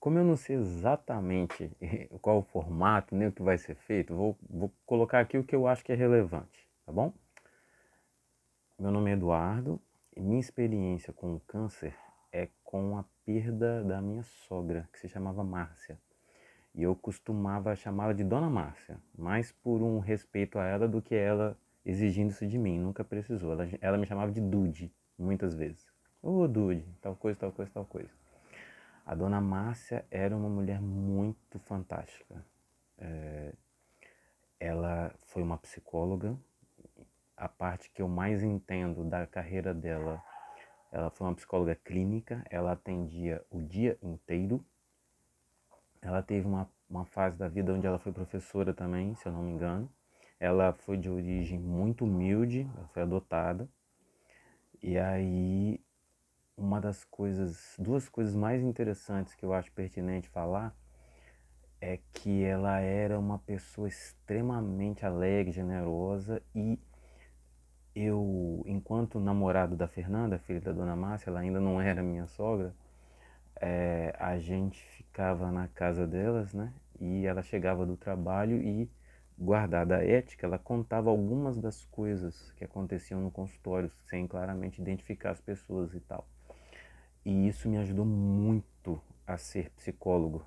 Como eu não sei exatamente qual o formato, nem o que vai ser feito, vou colocar aqui o que eu acho que é relevante, tá bom? Meu nome é Eduardo e minha experiência com o câncer é com a perda da minha sogra, que se chamava Márcia. E eu costumava chamá-la de Dona Márcia, mais por um respeito a ela do que ela exigindo isso de mim. Nunca precisou. Ela me chamava de Dude, muitas vezes. Ô Dude, tal coisa, tal coisa, tal coisa. A Dona Márcia era uma mulher muito fantástica. Ela foi uma psicóloga. A parte que eu mais entendo da carreira dela, ela foi uma psicóloga clínica. Ela atendia o dia inteiro. Ela teve uma fase da vida onde ela foi professora também, se eu não me engano. Ela foi de origem muito humilde, ela foi adotada. E aí, duas coisas mais interessantes que eu acho pertinente falar é que ela era uma pessoa extremamente alegre, generosa e enquanto namorado da Fernanda, filha da Dona Márcia, ela ainda não era minha sogra, a gente ficava na casa delas, né? E ela chegava do trabalho e, guardada a ética, ela contava algumas das coisas que aconteciam no consultório, sem claramente identificar as pessoas e tal. E isso me ajudou muito a ser psicólogo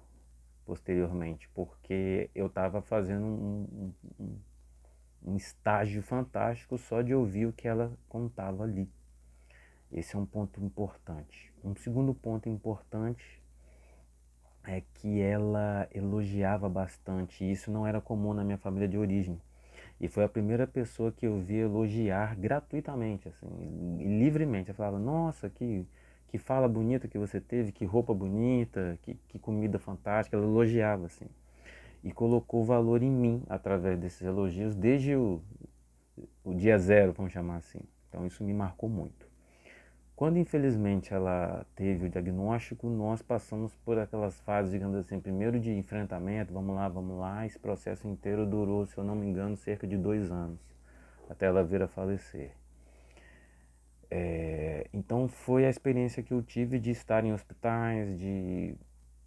posteriormente, porque eu estava fazendo um estágio fantástico só de ouvir o que ela contava ali. Esse é um ponto importante. Um segundo ponto importante é que ela elogiava bastante, e isso não era comum na minha família de origem. E foi a primeira pessoa que eu vi elogiar gratuitamente, assim, e livremente. Eu falava, nossa, que fala bonita que você teve, que roupa bonita, que comida fantástica. Ela elogiava, assim. E colocou valor em mim através desses elogios desde o dia zero, vamos chamar assim. Então isso me marcou muito. Quando infelizmente ela teve o diagnóstico, nós passamos por aquelas fases, digamos assim, primeiro de enfrentamento, vamos lá, esse processo inteiro durou, se eu não me engano, cerca de 2 anos, até ela vir a falecer. Então foi a experiência que eu tive de estar em hospitais, de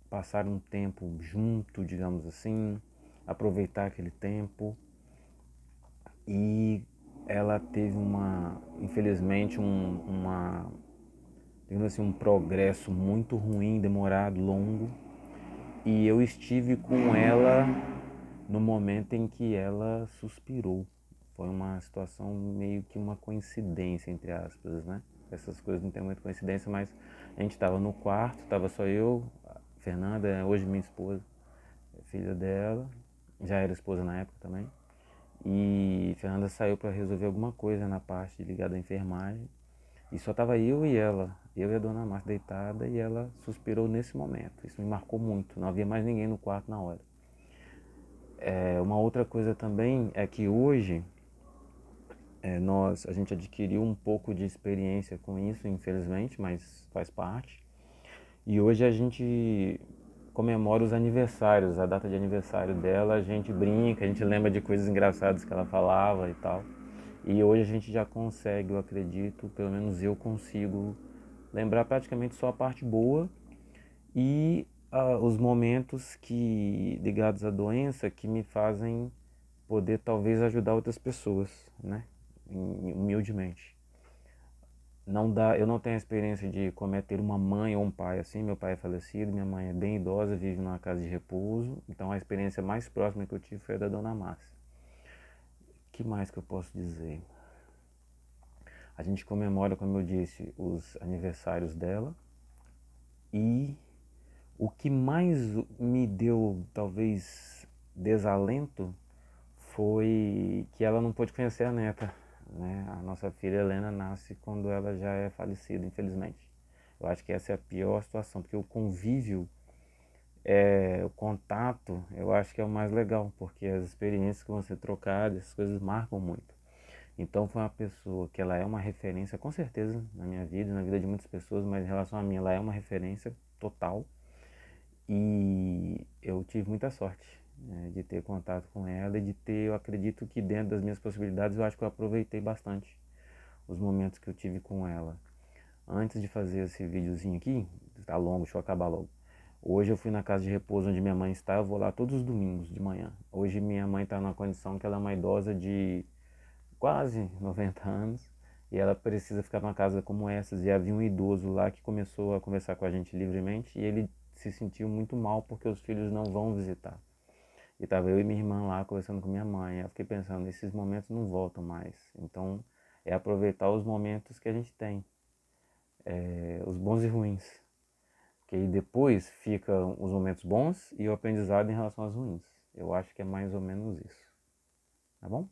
passar um tempo junto, digamos assim, aproveitar aquele tempo. E ela teve infelizmente, digamos assim, um progresso muito ruim, demorado, longo. E eu estive com ela no momento em que ela suspirou. Foi uma situação meio que uma coincidência, entre aspas, né? Essas coisas não tem muita coincidência, mas a gente estava no quarto, estava só eu, a Fernanda, hoje minha esposa, filha dela, já era esposa na época também. E Fernanda saiu para resolver alguma coisa na parte ligada à enfermagem. E só tava eu e ela, eu e a dona Márcia deitada, e ela suspirou nesse momento. Isso me marcou muito, não havia mais ninguém no quarto na hora. Uma outra coisa também é que hoje a gente adquiriu um pouco de experiência com isso, infelizmente, mas faz parte. E hoje a gente comemora os aniversários, a data de aniversário dela, a gente brinca, a gente lembra de coisas engraçadas que ela falava e tal. E hoje a gente já consegue, eu acredito, pelo menos eu consigo lembrar praticamente só a parte boa e os momentos ligados à doença que me fazem poder talvez ajudar outras pessoas, né? Humildemente. Não dá, eu não tenho a experiência de como é ter uma mãe ou um pai assim. Meu pai é falecido, minha mãe é bem idosa, vive numa casa de repouso. Então a experiência mais próxima que eu tive foi a da Dona Márcia. O que mais que eu posso dizer? A gente comemora, como eu disse, os aniversários dela. E o que mais me deu, talvez, desalento foi que ela não pôde conhecer a neta, né? A nossa filha Helena nasce quando ela já é falecida, infelizmente. Eu acho que essa é a pior situação, porque o convívio, o contato, eu acho que é o mais legal, porque as experiências que vão ser trocadas, essas coisas marcam muito. Então foi uma pessoa que ela é uma referência, com certeza, na minha vida, na vida de muitas pessoas, mas em relação a mim, ela é uma referência total. E eu tive muita sorte, né, de ter contato com ela e de ter, eu acredito que dentro das minhas possibilidades, eu acho que eu aproveitei bastante os momentos que eu tive com ela. Antes de fazer esse videozinho aqui, tá longo, deixa eu acabar logo. Hoje eu fui na casa de repouso onde minha mãe está, eu vou lá todos os domingos de manhã. Hoje minha mãe está numa condição que ela é uma idosa de quase 90 anos e ela precisa ficar numa casa como essas. E havia um idoso lá que começou a conversar com a gente livremente e ele se sentiu muito mal porque os filhos não vão visitar. E tava eu e minha irmã lá conversando com minha mãe. Eu fiquei pensando, esses momentos não voltam mais. Então é aproveitar os momentos que a gente tem, os bons e ruins. Que aí depois ficam os momentos bons e o aprendizado em relação aos ruins. Eu acho que é mais ou menos isso. Tá bom?